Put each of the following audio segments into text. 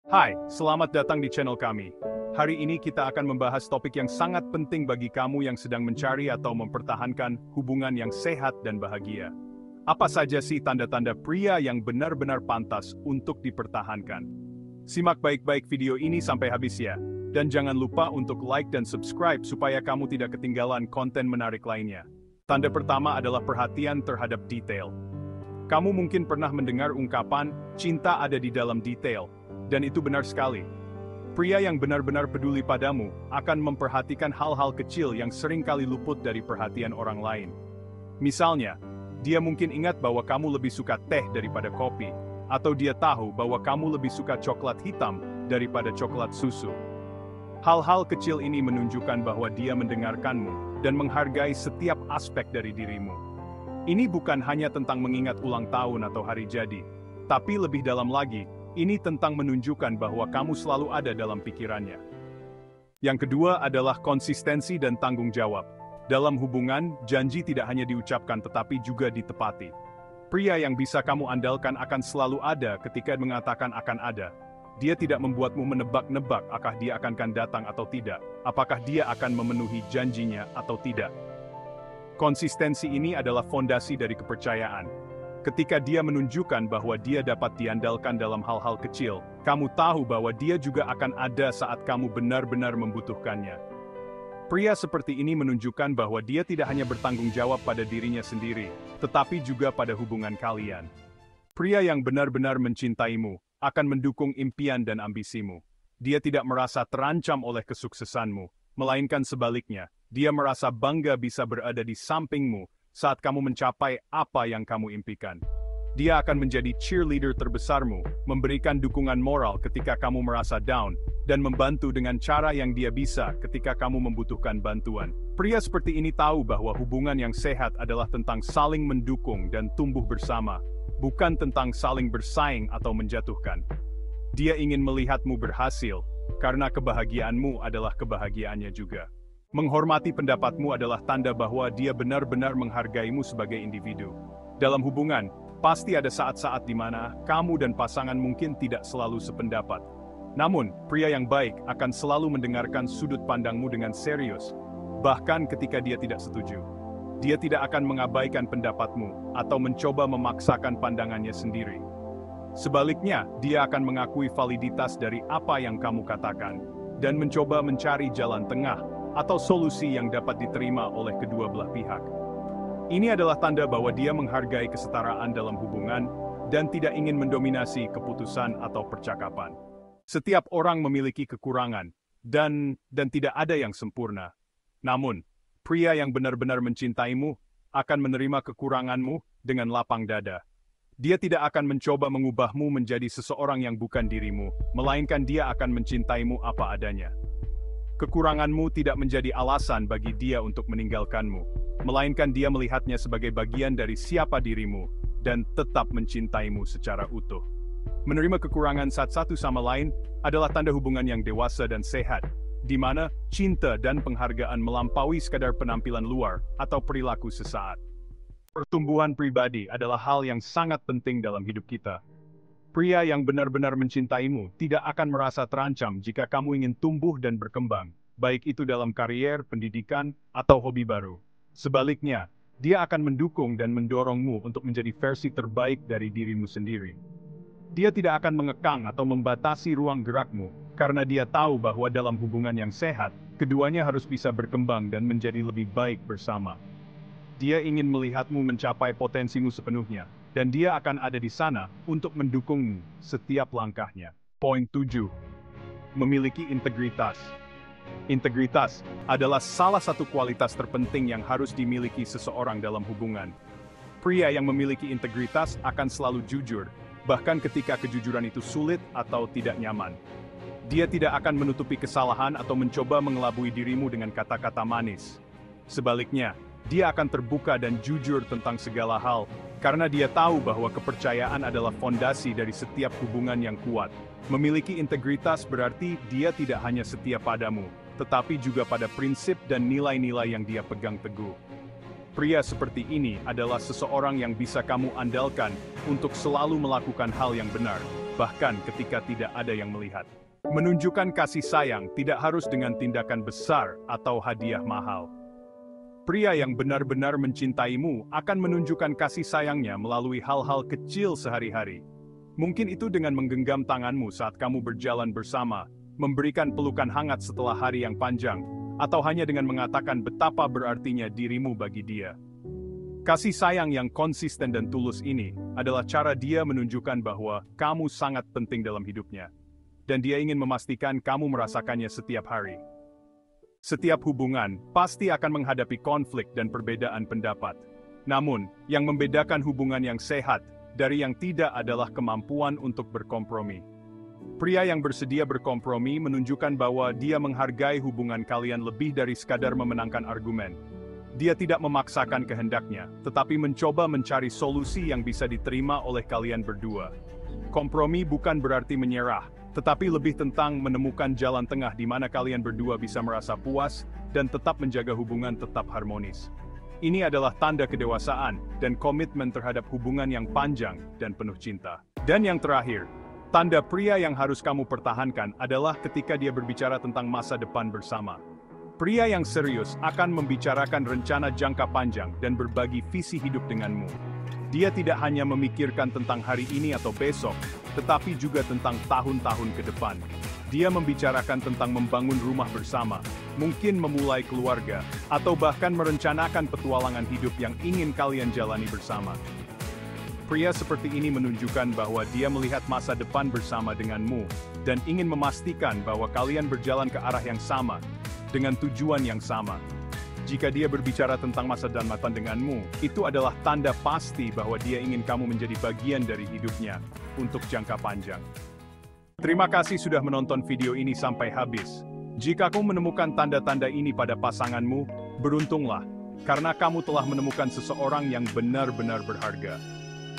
Hai, selamat datang di channel kami. Hari ini kita akan membahas topik yang sangat penting bagi kamu yang sedang mencari atau mempertahankan hubungan yang sehat dan bahagia. Apa saja sih tanda-tanda pria yang benar-benar pantas untuk dipertahankan? Simak baik-baik video ini sampai habis ya. Dan jangan lupa untuk like dan subscribe supaya kamu tidak ketinggalan konten menarik lainnya. Tanda pertama adalah perhatian terhadap detail. Kamu mungkin pernah mendengar ungkapan, cinta ada di dalam detail. Dan itu benar sekali. Pria yang benar-benar peduli padamu akan memperhatikan hal-hal kecil yang sering kali luput dari perhatian orang lain. Misalnya, dia mungkin ingat bahwa kamu lebih suka teh daripada kopi, atau dia tahu bahwa kamu lebih suka coklat hitam daripada coklat susu. Hal-hal kecil ini menunjukkan bahwa dia mendengarkanmu dan menghargai setiap aspek dari dirimu. Ini bukan hanya tentang mengingat ulang tahun atau hari jadi, tapi lebih dalam lagi, ini tentang menunjukkan bahwa kamu selalu ada dalam pikirannya. Yang kedua adalah konsistensi dan tanggung jawab. Dalam hubungan, janji tidak hanya diucapkan tetapi juga ditepati. Pria yang bisa kamu andalkan akan selalu ada ketika mengatakan akan ada. Dia tidak membuatmu menebak-nebak apakah dia akan datang atau tidak, apakah dia akan memenuhi janjinya atau tidak. Konsistensi ini adalah fondasi dari kepercayaan. Ketika dia menunjukkan bahwa dia dapat diandalkan dalam hal-hal kecil, kamu tahu bahwa dia juga akan ada saat kamu benar-benar membutuhkannya. Pria seperti ini menunjukkan bahwa dia tidak hanya bertanggung jawab pada dirinya sendiri, tetapi juga pada hubungan kalian. Pria yang benar-benar mencintaimu akan mendukung impian dan ambisimu. Dia tidak merasa terancam oleh kesuksesanmu, melainkan sebaliknya, dia merasa bangga bisa berada di sampingmu saat kamu mencapai apa yang kamu impikan. Dia akan menjadi cheerleader terbesarmu, memberikan dukungan moral ketika kamu merasa down, dan membantu dengan cara yang dia bisa ketika kamu membutuhkan bantuan. Pria seperti ini tahu bahwa hubungan yang sehat adalah tentang saling mendukung dan tumbuh bersama, bukan tentang saling bersaing atau menjatuhkan. Dia ingin melihatmu berhasil, karena kebahagiaanmu adalah kebahagiaannya juga. Menghormati pendapatmu adalah tanda bahwa dia benar-benar menghargaimu sebagai individu. Dalam hubungan, pasti ada saat-saat di mana kamu dan pasangan mungkin tidak selalu sependapat. Namun, pria yang baik akan selalu mendengarkan sudut pandangmu dengan serius, bahkan ketika dia tidak setuju. Dia tidak akan mengabaikan pendapatmu atau mencoba memaksakan pandangannya sendiri. Sebaliknya, dia akan mengakui validitas dari apa yang kamu katakan, dan mencoba mencari jalan tengah atau solusi yang dapat diterima oleh kedua belah pihak. Ini adalah tanda bahwa dia menghargai kesetaraan dalam hubungan dan tidak ingin mendominasi keputusan atau percakapan. Setiap orang memiliki kekurangan dan tidak ada yang sempurna. Namun, pria yang benar-benar mencintaimu akan menerima kekuranganmu dengan lapang dada. Dia tidak akan mencoba mengubahmu menjadi seseorang yang bukan dirimu, melainkan dia akan mencintaimu apa adanya. Kekuranganmu tidak menjadi alasan bagi dia untuk meninggalkanmu, melainkan dia melihatnya sebagai bagian dari siapa dirimu, dan tetap mencintaimu secara utuh. Menerima kekurangan satu sama lain adalah tanda hubungan yang dewasa dan sehat, di mana cinta dan penghargaan melampaui sekadar penampilan luar atau perilaku sesaat. Pertumbuhan pribadi adalah hal yang sangat penting dalam hidup kita. Pria yang benar-benar mencintaimu tidak akan merasa terancam jika kamu ingin tumbuh dan berkembang, baik itu dalam karier, pendidikan, atau hobi baru. Sebaliknya, dia akan mendukung dan mendorongmu untuk menjadi versi terbaik dari dirimu sendiri. Dia tidak akan mengekang atau membatasi ruang gerakmu, karena dia tahu bahwa dalam hubungan yang sehat, keduanya harus bisa berkembang dan menjadi lebih baik bersama. Dia ingin melihatmu mencapai potensimu sepenuhnya, dan dia akan ada di sana untuk mendukungmu setiap langkahnya. Poin 7. Memiliki integritas. Integritas adalah salah satu kualitas terpenting yang harus dimiliki seseorang dalam hubungan. Pria yang memiliki integritas akan selalu jujur, bahkan ketika kejujuran itu sulit atau tidak nyaman. Dia tidak akan menutupi kesalahan atau mencoba mengelabui dirimu dengan kata-kata manis. Sebaliknya, dia akan terbuka dan jujur tentang segala hal, karena dia tahu bahwa kepercayaan adalah fondasi dari setiap hubungan yang kuat. Memiliki integritas berarti dia tidak hanya setia padamu, tetapi juga pada prinsip dan nilai-nilai yang dia pegang teguh. Pria seperti ini adalah seseorang yang bisa kamu andalkan untuk selalu melakukan hal yang benar, bahkan ketika tidak ada yang melihat. Menunjukkan kasih sayang tidak harus dengan tindakan besar atau hadiah mahal. Pria yang benar-benar mencintaimu akan menunjukkan kasih sayangnya melalui hal-hal kecil sehari-hari. Mungkin itu dengan menggenggam tanganmu saat kamu berjalan bersama, memberikan pelukan hangat setelah hari yang panjang, atau hanya dengan mengatakan betapa berartinya dirimu bagi dia. Kasih sayang yang konsisten dan tulus ini adalah cara dia menunjukkan bahwa kamu sangat penting dalam hidupnya. Dan dia ingin memastikan kamu merasakannya setiap hari. Setiap hubungan pasti akan menghadapi konflik dan perbedaan pendapat. Namun, yang membedakan hubungan yang sehat dari yang tidak adalah kemampuan untuk berkompromi. Pria yang bersedia berkompromi menunjukkan bahwa dia menghargai hubungan kalian lebih dari sekadar memenangkan argumen. Dia tidak memaksakan kehendaknya, tetapi mencoba mencari solusi yang bisa diterima oleh kalian berdua. Kompromi bukan berarti menyerah, tetapi lebih tentang menemukan jalan tengah di mana kalian berdua bisa merasa puas dan tetap menjaga hubungan tetap harmonis. Ini adalah tanda kedewasaan dan komitmen terhadap hubungan yang panjang dan penuh cinta. Dan yang terakhir, tanda pria yang harus kamu pertahankan adalah ketika dia berbicara tentang masa depan bersama. Pria yang serius akan membicarakan rencana jangka panjang dan berbagi visi hidup denganmu. Dia tidak hanya memikirkan tentang hari ini atau besok, tetapi juga tentang tahun-tahun ke depan. Dia membicarakan tentang membangun rumah bersama, mungkin memulai keluarga, atau bahkan merencanakan petualangan hidup yang ingin kalian jalani bersama. Pria seperti ini menunjukkan bahwa dia melihat masa depan bersama denganmu, dan ingin memastikan bahwa kalian berjalan ke arah yang sama, dengan tujuan yang sama. Jika dia berbicara tentang masa depan denganmu, itu adalah tanda pasti bahwa dia ingin kamu menjadi bagian dari hidupnya, untuk jangka panjang. Terima kasih sudah menonton video ini sampai habis. Jika kamu menemukan tanda-tanda ini pada pasanganmu, beruntunglah, karena kamu telah menemukan seseorang yang benar-benar berharga.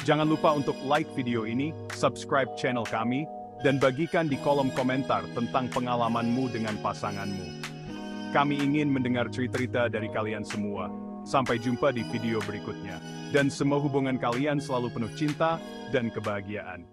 Jangan lupa untuk like video ini, subscribe channel kami, dan bagikan di kolom komentar tentang pengalamanmu dengan pasanganmu. Kami ingin mendengar cerita dari kalian semua. Sampai jumpa di video berikutnya. Dan semua hubungan kalian selalu penuh cinta dan kebahagiaan.